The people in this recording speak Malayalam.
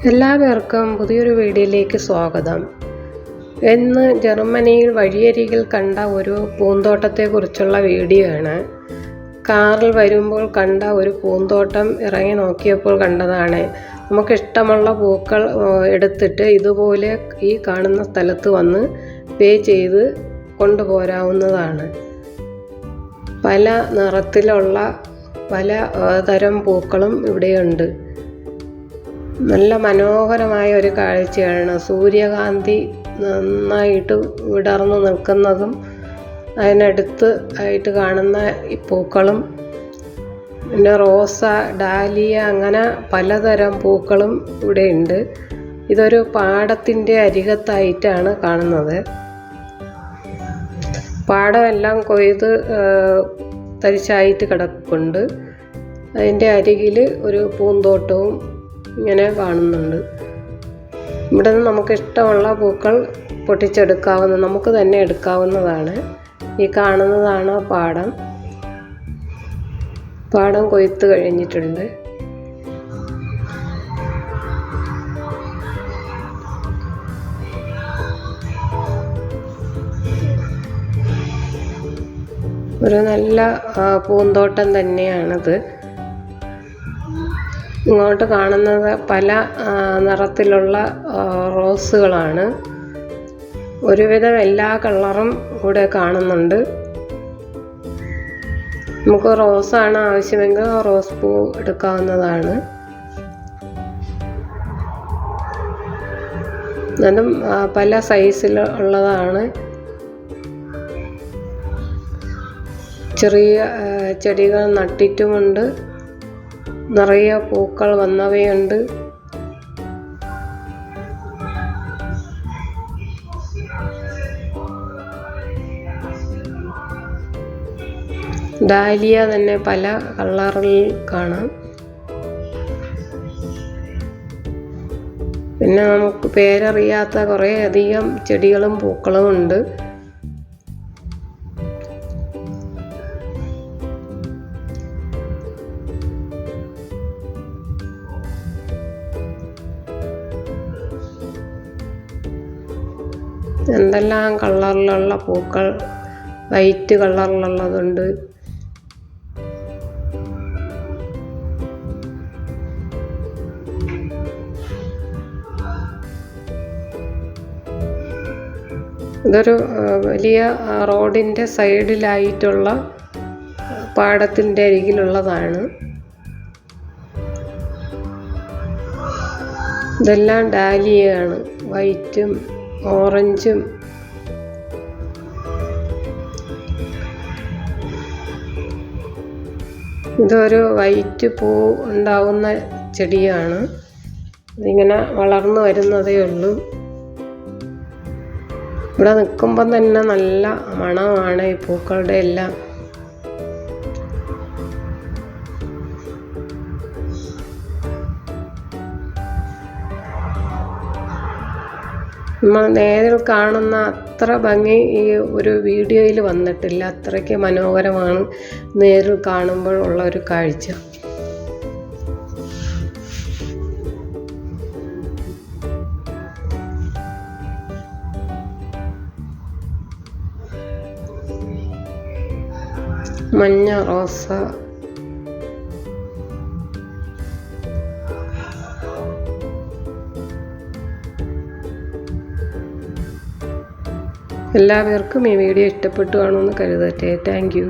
എല്ലാവർക്കും പുതിയൊരു വീഡിയോയിലേക്ക് സ്വാഗതം. ഇന്ന് ജർമ്മനിയിൽ വഴിയരികിൽ കണ്ട ഒരു പൂന്തോട്ടത്തെക്കുറിച്ചുള്ള വീഡിയോ ആണ്. കാറിൽ വരുമ്പോൾ കണ്ട ഒരു പൂന്തോട്ടം ഇറങ്ങി നോക്കിയപ്പോൾ കണ്ടതാണ്. നമുക്കിഷ്ടമുള്ള പൂക്കൾ എടുത്തിട്ട് ഇതുപോലെ ഈ കാണുന്ന സ്ഥലത്ത് വന്ന് പേ ചെയ്ത് കൊണ്ടുപോരാവുന്നതാണ്. പല നിറത്തിലുള്ള പല തരം പൂക്കളും ഇവിടെയുണ്ട്. നല്ല മനോഹരമായ ഒരു കാഴ്ചയാണ്. സൂര്യകാന്തി നന്നായിട്ട് വിടർന്നു നിൽക്കുന്നതും അതിനടുത്ത് ആയിട്ട് കാണുന്ന ഈ പൂക്കളും പിന്നെ റോസ, ഡാലിയ, അങ്ങനെ പലതരം പൂക്കളും ഇവിടെയുണ്ട്. ഇതൊരു പാടത്തിൻ്റെ അരികത്തായിട്ടാണ് കാണുന്നത്. പാടമെല്ലാം കൊയ്ത് തരിശായിട്ട് കിടപ്പുണ്ട്. അതിൻ്റെ അരികിൽ ഒരു പൂന്തോട്ടവും ഇങ്ങനെ കാണുന്നുണ്ട്. ഇവിടെ നിന്ന് നമുക്കിഷ്ടമുള്ള പൂക്കൾ പൊട്ടിച്ചെടുക്കാവുന്ന, നമുക്ക് തന്നെ എടുക്കാവുന്നതാണ്. ഈ കാണുന്നതാണ് പാടം. പാടം കൊയ്ത്ത് കഴിഞ്ഞിട്ടുണ്ട്. ഒരു നല്ല പൂന്തോട്ടം തന്നെയാണത്. ഇങ്ങോട്ട് കാണുന്നത് പല നിറത്തിലുള്ള റോസുകളാണ്. ഒരുവിധം എല്ലാ കളറും ഇവിടെ കാണുന്നുണ്ട്. നമുക്ക് റോസാണ് ആവശ്യമെങ്കിൽ റോസ് പൂ എടുക്കാവുന്നതാണ്. അതും പല സൈസിൽ ഉള്ളതാണ്. ചെറിയ ചെടികൾ നട്ടിട്ടുമുണ്ട്. നിറയെ പൂക്കൾ വന്നവയുണ്ട്. ഡാലിയ തന്നെ പല കളറിൽ കാണാം. പിന്നെ നമുക്ക് പേരറിയാത്ത കുറേ അധികം ചെടികളും പൂക്കളും ഉണ്ട്. എന്തെല്ലാം കളറിലുള്ള പൂക്കൾ, വൈറ്റ് കളറിലുള്ളതുണ്ട്. ഇതൊരു വലിയ റോഡിൻ്റെ സൈഡിലായിട്ടുള്ള പാടത്തിൻ്റെ അരികിലുള്ളതാണ്. ഇതെല്ലാം ഡാലിയയാണ്, വൈറ്റും ഓറഞ്ചും. ഇതൊരു വൈറ്റ് പൂ ഉണ്ടാവുന്ന ചെടിയാണ്. ഇതിങ്ങനെ വളർന്നു വരുന്നതേ ഉള്ളൂ. ഇവിടെ നിൽക്കുമ്പം തന്നെ നല്ല മണമാണ് ഈ പൂക്കളുടെ എല്ലാം. നമ്മൾ നേരിൽ കാണുന്ന അത്ര ഭംഗി ഈ ഒരു വീഡിയോയിൽ വന്നിട്ടില്ല. അത്രയ്ക്ക് മനോഹരമാണ് നേരിൽ കാണുമ്പോൾ ഉള്ള ഒരു കാഴ്ച. മഞ്ഞ റോസ, എല്ലാവർക്കും ഈ വീഡിയോ ഇഷ്ടപ്പെട്ടു കാണുമെന്ന് കരുതട്ടെ. Thank you.